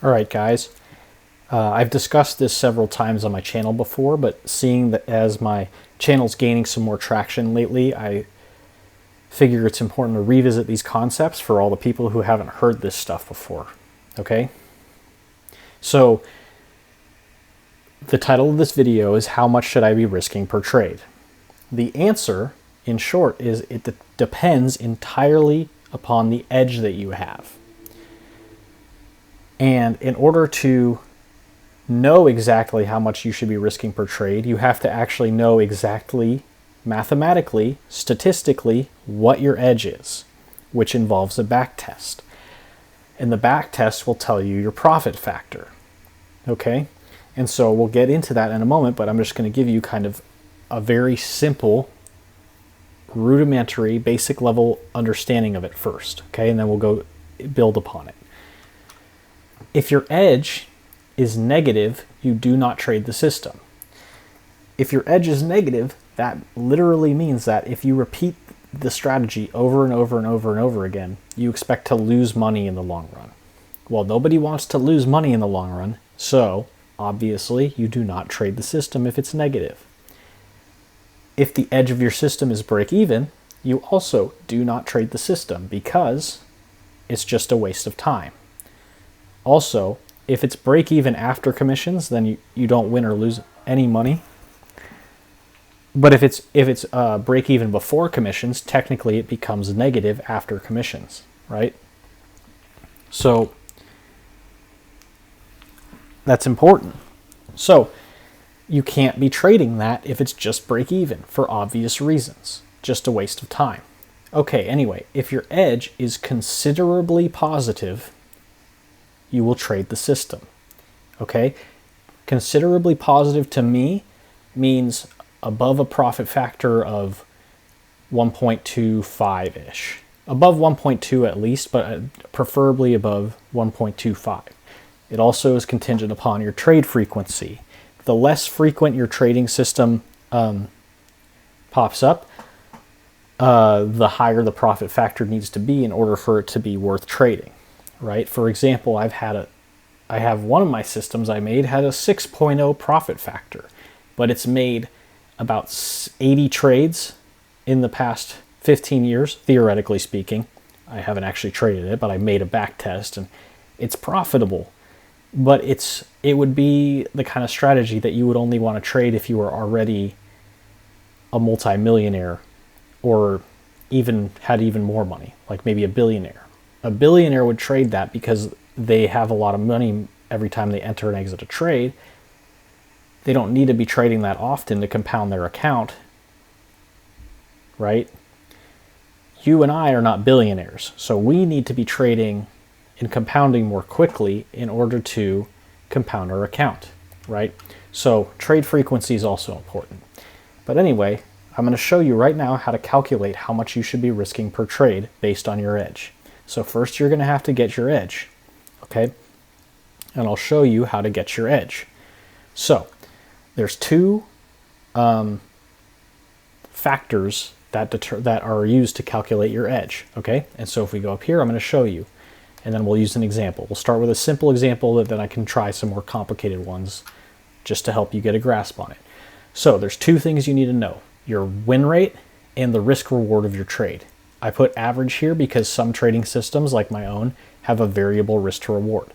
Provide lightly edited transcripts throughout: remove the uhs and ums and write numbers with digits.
All right, guys. I've discussed this several times on my channel before, but seeing that as my channel's gaining some more traction lately, I figure it's important to revisit these concepts for all the people who haven't heard this stuff before. Okay? So, the title of this video is How Much Should I Be Risking Per Trade? The answer, in short, is it depends entirely upon the edge that you have. And in order to know exactly how much you should be risking per trade, you have to actually know exactly, mathematically, statistically, what your edge is, which involves a back test. And the back test will tell you your profit factor. Okay? And so we'll get into that in a moment, but I'm just going to give you kind of a very simple, rudimentary, basic level understanding of it first. Okay? And then we'll go build upon it. If your edge is negative, you do not trade the system. If your edge is negative, that literally means that if you repeat the strategy over and over and over and over again, you expect to lose money in the long run. Well, nobody wants to lose money in the long run, so obviously you do not trade the system if it's negative. If the edge of your system is break even, you also do not trade the system because it's just a waste of time. Also, if it's break even after commissions, then you don't win or lose any money. But if it's break even before commissions, technically it becomes negative after commissions, right? So that's important. So you can't be trading that if it's just break even for obvious reasons. Just a waste of time. Okay, anyway, if your edge is considerably positive, you will trade the system. Okay? Considerably positive to me means above a profit factor of 1.25-ish. Above 1.2 at least, but preferably above 1.25. It also is contingent upon your trade frequency. The less frequent your trading system pops up, the higher the profit factor needs to be in order for it to be worth trading. Right? For example, I have one of my systems I made had a 6.0 profit factor, but it's made about 80 trades in the past 15 years, theoretically speaking. I haven't actually traded it, but I made a back test and it's profitable. But it would be the kind of strategy that you would only want to trade if you were already a multimillionaire or even had even more money, like maybe a billionaire. A billionaire would trade that because they have a lot of money every time they enter and exit a trade. They don't need to be trading that often to compound their account, right? You and I are not billionaires, so we need to be trading and compounding more quickly in order to compound our account, right? So trade frequency is also important. But anyway, I'm going to show you right now how to calculate how much you should be risking per trade based on your edge. So first you're going to have to get your edge, okay? And I'll show you how to get your edge. So there's two factors that are used to calculate your edge, okay? And so if we go up here, I'm going to show you, and then we'll use an example. We'll start with a simple example, that then I can try some more complicated ones just to help you get a grasp on it. So there's two things you need to know: your win rate and the risk reward of your trade. I put average here because some trading systems, like my own, have a variable risk to reward.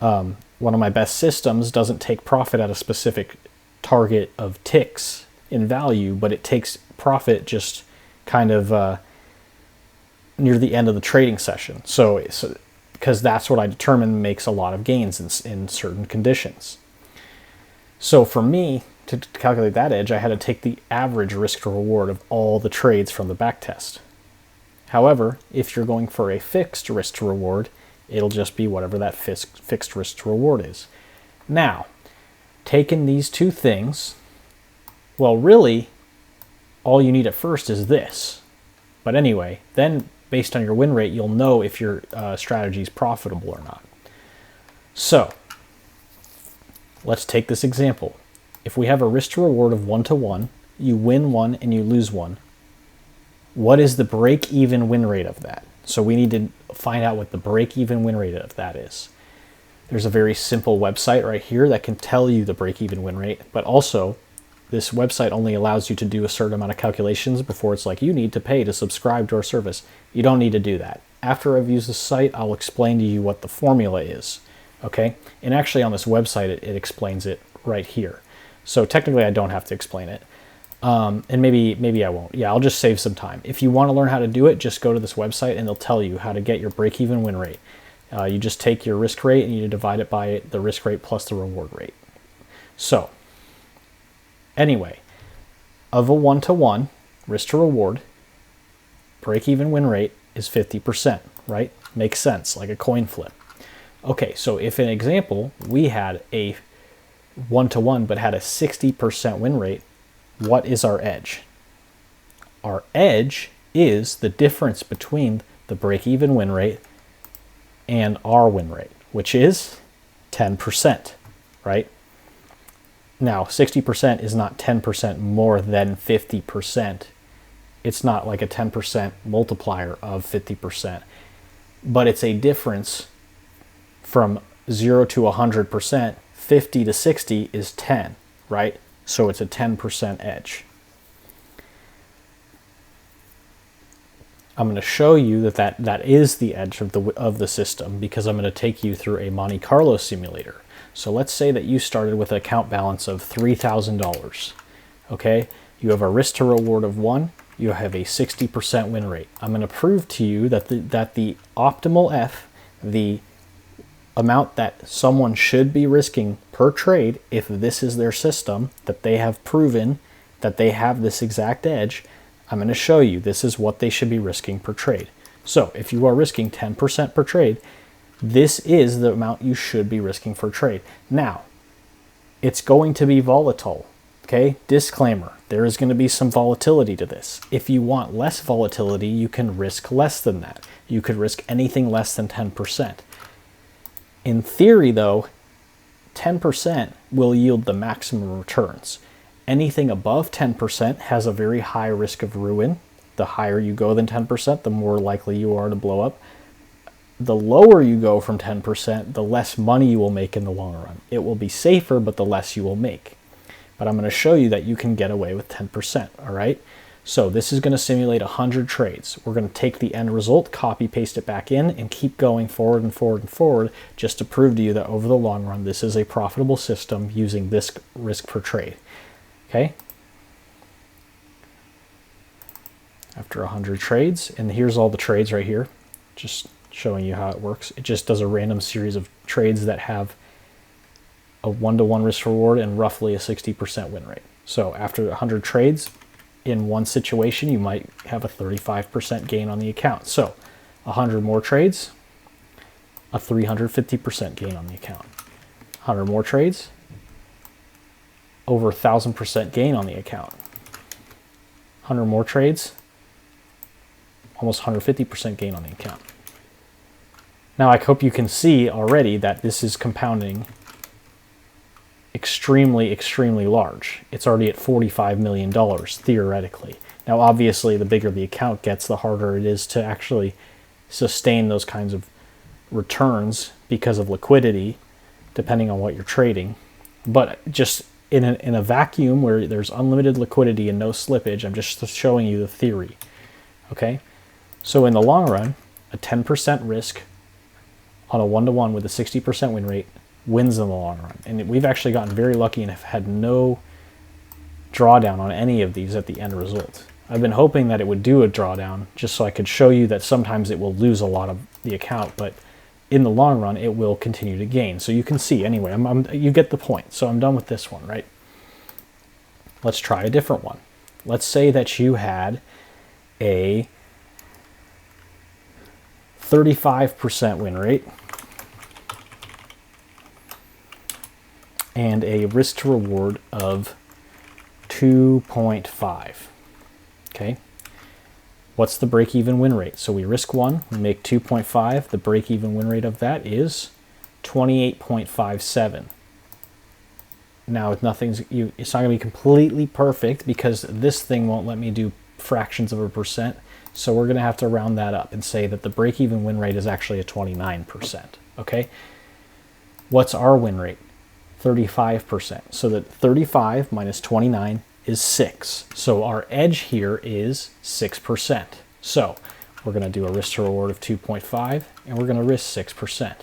One of my best systems doesn't take profit at a specific target of ticks in value, but it takes profit just kind of near the end of the trading session. So because that's what I determine makes a lot of gains in certain conditions. So for me, to calculate that edge, I had to take the average risk to reward of all the trades from the back test. However, if you're going for a fixed risk to reward, it'll just be whatever that fixed risk to reward is. Now, taking these two things, well, really, all you need at first is this. But anyway, then based on your win rate, you'll know if your strategy is profitable or not. So, let's take this example. If we have a risk to reward of 1-to-1, you win one and you lose one. What is the break-even win rate of that? So we need to find out what the break-even win rate of that is. There's a very simple website right here that can tell you the break-even win rate, but also this website only allows you to do a certain amount of calculations before it's like, you need to pay to subscribe to our service. You don't need to do that. After I've used the site, I'll explain to you what the formula is, okay? And actually on this website, it explains it right here. So technically I don't have to explain it. And maybe I won't. Yeah, I'll just save some time. If you want to learn how to do it, just go to this website and they'll tell you how to get your break-even win rate. You just take your risk rate and you divide it by the risk rate plus the reward rate. So, anyway, of a 1-to-1 risk to reward, break-even win rate is 50%, right? Makes sense, like a coin flip. Okay, so if in example, we had a 1-to-1 but had a 60% win rate, what is our edge? Our edge is the difference between the break-even win rate and our win rate, which is 10%, right? Now, 60% is not 10% more than 50%. It's not like a 10% multiplier of 50%, but it's a difference from 0 to 100%. 50 to 60 is 10, right? So it's a 10% edge. I'm going to show you that is the edge of the system because I'm going to take you through a Monte Carlo simulator. So let's say that you started with an account balance of $3,000. Okay, you have a risk to reward of 1. You have a 60% win rate. I'm going to prove to you that the optimal F, the amount that someone should be risking per trade, if this is their system, that they have proven that they have this exact edge, I'm going to show you this is what they should be risking per trade. So if you are risking 10% per trade, this is the amount you should be risking for trade. Now, it's going to be volatile, okay? Disclaimer, there is going to be some volatility to this. If you want less volatility, you can risk less than that. You could risk anything less than 10%. In theory, though, 10% will yield the maximum returns. Anything above 10% has a very high risk of ruin. The higher you go than 10%, the more likely you are to blow up. The lower you go from 10%, the less money you will make in the long run. It will be safer, but the less you will make. But I'm going to show you that you can get away with 10%, all right? So this is going to simulate 100 trades. We're going to take the end result, copy, paste it back in, and keep going forward and forward and forward just to prove to you that over the long run, this is a profitable system using this risk per trade. Okay? After 100 trades, and here's all the trades right here, just showing you how it works. It just does a random series of trades that have a 1-to-1 risk reward and roughly a 60% win rate. So after 100 trades, in one situation, you might have a 35% gain on the account. So 100 more trades, a 350% gain on the account. 100 more trades, over 1,000% gain on the account. 100 more trades, almost 150% gain on the account. Now I hope you can see already that this is compounding extremely, extremely large. It's already at $45 million, theoretically. Now obviously the bigger the account gets, the harder it is to actually sustain those kinds of returns because of liquidity, depending on what you're trading. But just in a vacuum where there's unlimited liquidity and no slippage, I'm just showing you the theory. Okay? So in the long run, a 10% risk on a 1-to-1 with a 60% win rate wins in the long run. And we've actually gotten very lucky and have had no drawdown on any of these at the end result. I've been hoping that it would do a drawdown just so I could show you that sometimes it will lose a lot of the account, but in the long run, it will continue to gain. So you can see, anyway, you get the point. So I'm done with this one, right? Let's try a different one. Let's say that you had a 35% win rate and a risk to reward of 2.5. Okay. What's the break-even win rate? So we risk 1, we make 2.5. The break-even win rate of that is 28.57. Now, it's not going to be completely perfect because this thing won't let me do fractions of a percent. So we're going to have to round that up and say that the break-even win rate is actually a 29%. Okay. What's our win rate? 35%. So that 35 minus 29 is 6. So our edge here is 6%. So we're going to do a risk to reward of 2.5, and we're going to risk 6%.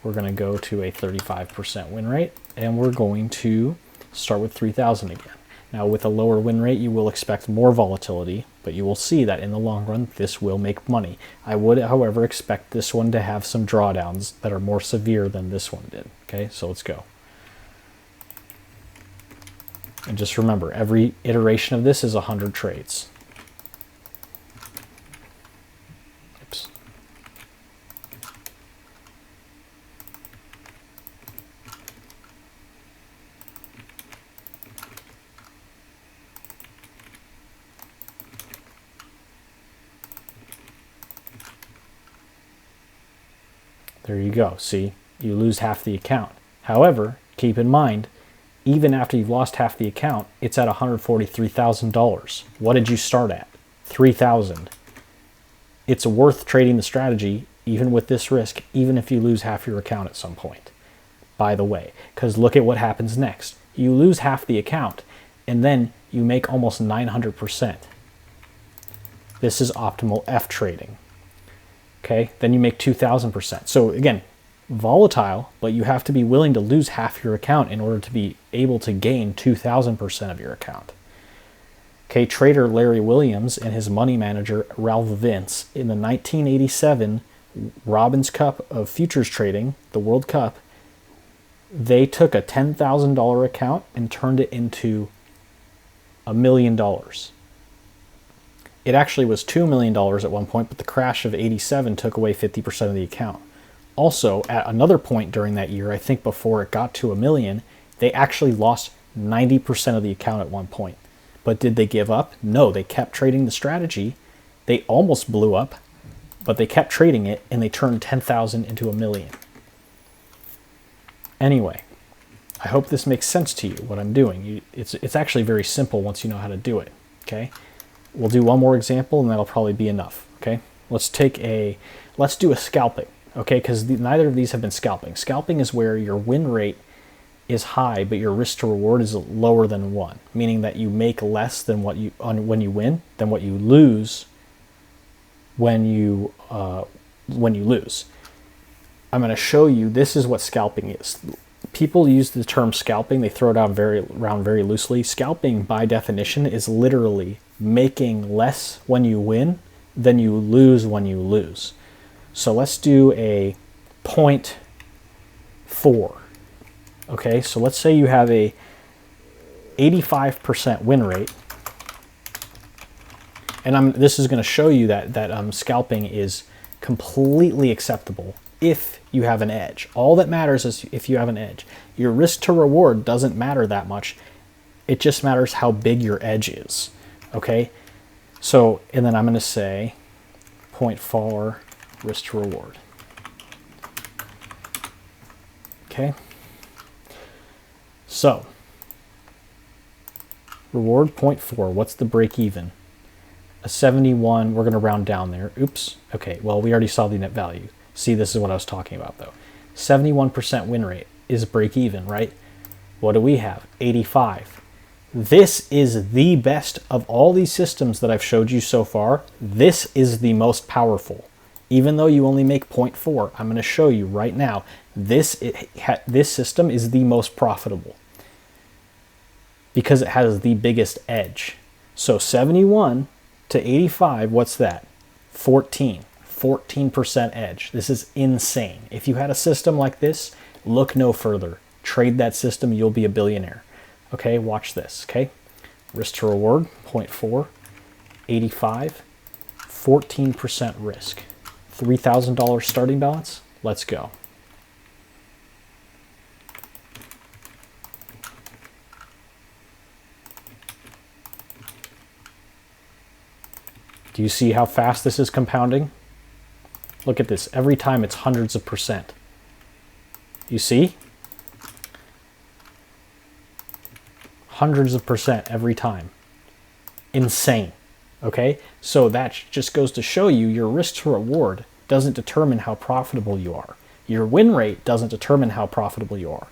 We're going to go to a 35% win rate, and we're going to start with 3,000 again. Now with a lower win rate, you will expect more volatility, but you will see that in the long run, this will make money. I would, however, expect this one to have some drawdowns that are more severe than this one did. Okay, so let's go. And just remember, every iteration of this is 100 trades. Oops. There you go. See, you lose half the account. However, keep in mind, even after you've lost half the account, it's at $143,000. What did you start at? 3,000. It's worth trading the strategy, even with this risk, even if you lose half your account at some point. By the way, because look at what happens next. You lose half the account, and then you make almost 900%. This is optimal F trading. Okay, then you make 2,000%. So again, volatile, but you have to be willing to lose half your account in order to be able to gain 2,000% of your account. Okay, trader Larry Williams and his money manager Ralph Vince in the 1987 Robbins Cup of futures trading, the World Cup, they took a $10,000 account and turned it into $1 million. It actually was $2 million at one point, but the crash of 87 took away 50% of the account. Also, at another point during that year, I think before it got to $1 million, they actually lost 90% of the account at one point. But did they give up? No, they kept trading the strategy. They almost blew up, but they kept trading it, and they turned 10,000 into $1 million. Anyway, I hope this makes sense to you, what I'm doing. It's actually very simple once you know how to do it, okay? We'll do one more example, and that'll probably be enough, okay? Let's do a scalping. Okay, because neither of these have been scalping. Scalping is where your win rate is high, but your risk to reward is lower than 1, meaning that you make less than what you when you win than what you lose when you lose. I'm going to show you. This is what scalping is. People use the term scalping. They throw it around very loosely. Scalping, by definition, is literally making less when you win than you lose when you lose. So let's do a 0.4. Okay, so let's say you have a 85% win rate. And this is going to show you that scalping is completely acceptable if you have an edge. All that matters is if you have an edge. Your risk to reward doesn't matter that much. It just matters how big your edge is. Okay, so, and then I'm going to say 0.4 risk to reward. Okay, so reward 0.4. What's the break even? A 71. We're going to round down there. Oops. Okay, well, we already saw the net value. See, this is what I was talking about though. 71% win rate is break even, right? What do we have? 85. This is the best of all these systems that I've showed you so far. This is the most powerful. Even though you only make 0.4, I'm going to show you right now, this system is the most profitable because it has the biggest edge. So 71 to 85, what's that? 14% edge. This is insane. If you had a system like this, look no further. Trade that system, you'll be a billionaire. Okay, watch this, okay? Risk to reward, 0.4, 85, 14% risk. $3,000 starting balance, let's go. Do you see how fast this is compounding? Look at this, every time it's hundreds of percent. You see? Hundreds of percent every time. Insane. Okay? So that just goes to show you your risk to reward doesn't determine how profitable you are. Your win rate doesn't determine how profitable you are.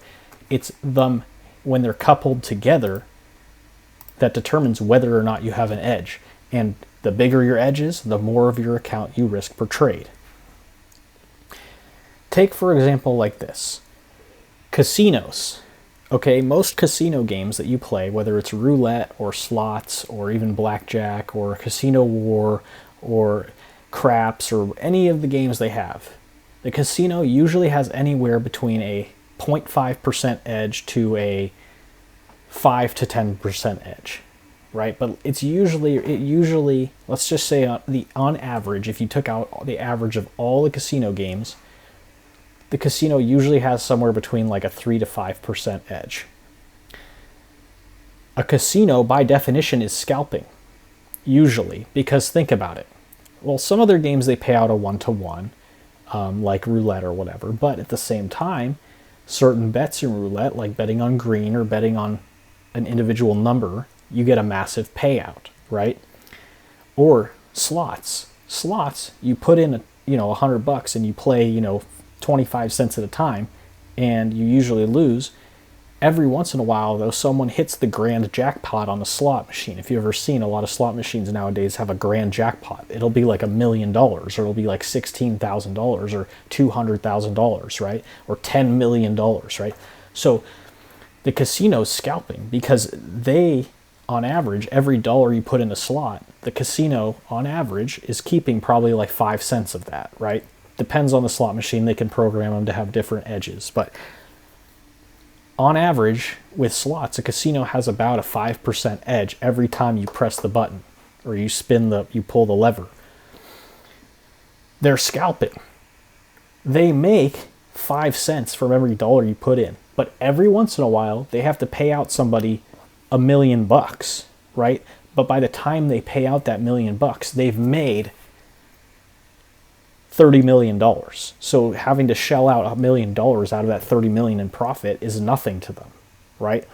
It's them when they're coupled together that determines whether or not you have an edge. And the bigger your edge is, the more of your account you risk per trade. Take, for example, like this. Casinos. Okay, most casino games that you play, whether it's roulette or slots or even blackjack or Casino War or craps or any of the games they have, the casino usually has anywhere between a 0.5% edge to a 5 to 10% edge, right? But it usually, let's just say on average, if you took out the average of all the casino games, the casino usually has somewhere between like a 3 to 5% edge. A casino, by definition, is scalping, usually, because think about it. Well, some other games, they pay out a 1-to-1, like roulette or whatever, but at the same time, certain bets in roulette, like betting on green or betting on an individual number, you get a massive payout, right? Or slots. Slots, you put in $100 and you play 25 cents at a time, and you usually lose. Every once in a while, though, someone hits the grand jackpot on a slot machine. If you've ever seen, a lot of slot machines nowadays have a grand jackpot. It'll be like $1 million, or it'll be like $16,000 or $200,000, right? Or $10 million, right? So the casino's scalping because they, on average, every dollar you put in a slot, the casino, on average, is keeping probably like 5 cents of that, right? Depends on the slot machine. They can program them to have different edges. But on average, with slots, a casino has about a 5% edge every time you press the button or you pull the lever. They're scalping. They make 5 cents from every dollar you put in. But every once in a while, they have to pay out somebody $1 million, right? But by the time they pay out that $1 million, they've made $30 million. So having to shell out $1 million out of that $30 million in profit is nothing to them, right?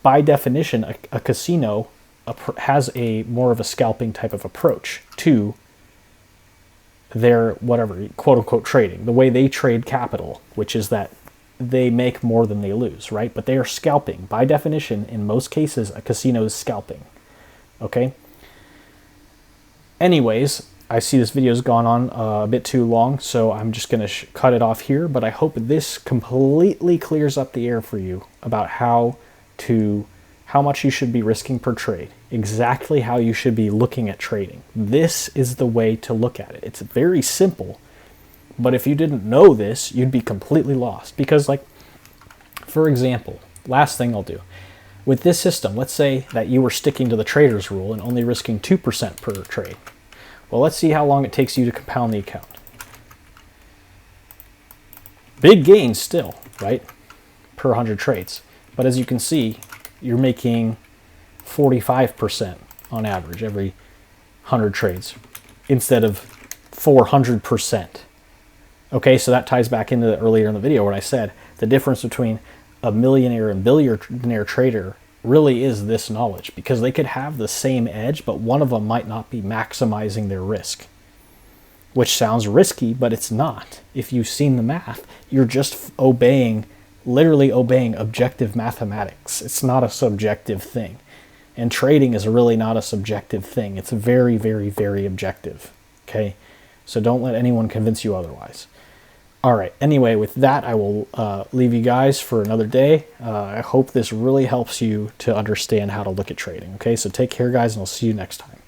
By definition, a casino has a more of a scalping type of approach to their whatever, quote unquote, trading. The way they trade capital, which is that they make more than they lose, right? But they are scalping. By definition, in most cases, a casino is scalping, okay? Anyways, I see this video has gone on a bit too long, so I'm just going to cut it off here, but I hope this completely clears up the air for you about how much you should be risking per trade, exactly how you should be looking at trading. This is the way to look at it. It's very simple, but if you didn't know this, you'd be completely lost. Because, like, for example, last thing I'll do, with this system, let's say that you were sticking to the trader's rule and only risking 2% per trade. Well, let's see how long it takes you to compound the account. Big gains still, right? Per 100 trades. But as you can see, you're making 45% on average every 100 trades instead of 400%. Okay, so that ties back into earlier in the video when I said the difference between a millionaire and billionaire trader really is this knowledge, because they could have the same edge, but one of them might not be maximizing their risk, which sounds risky, but it's not. If you've seen the math, you're just literally obeying objective mathematics. It's not a subjective thing. And trading is really not a subjective thing. It's very, very, very objective. Okay? So don't let anyone convince you otherwise. All right. Anyway, with that, I will leave you guys for another day. I hope this really helps you to understand how to look at trading. Okay? So take care, guys, and I'll see you next time.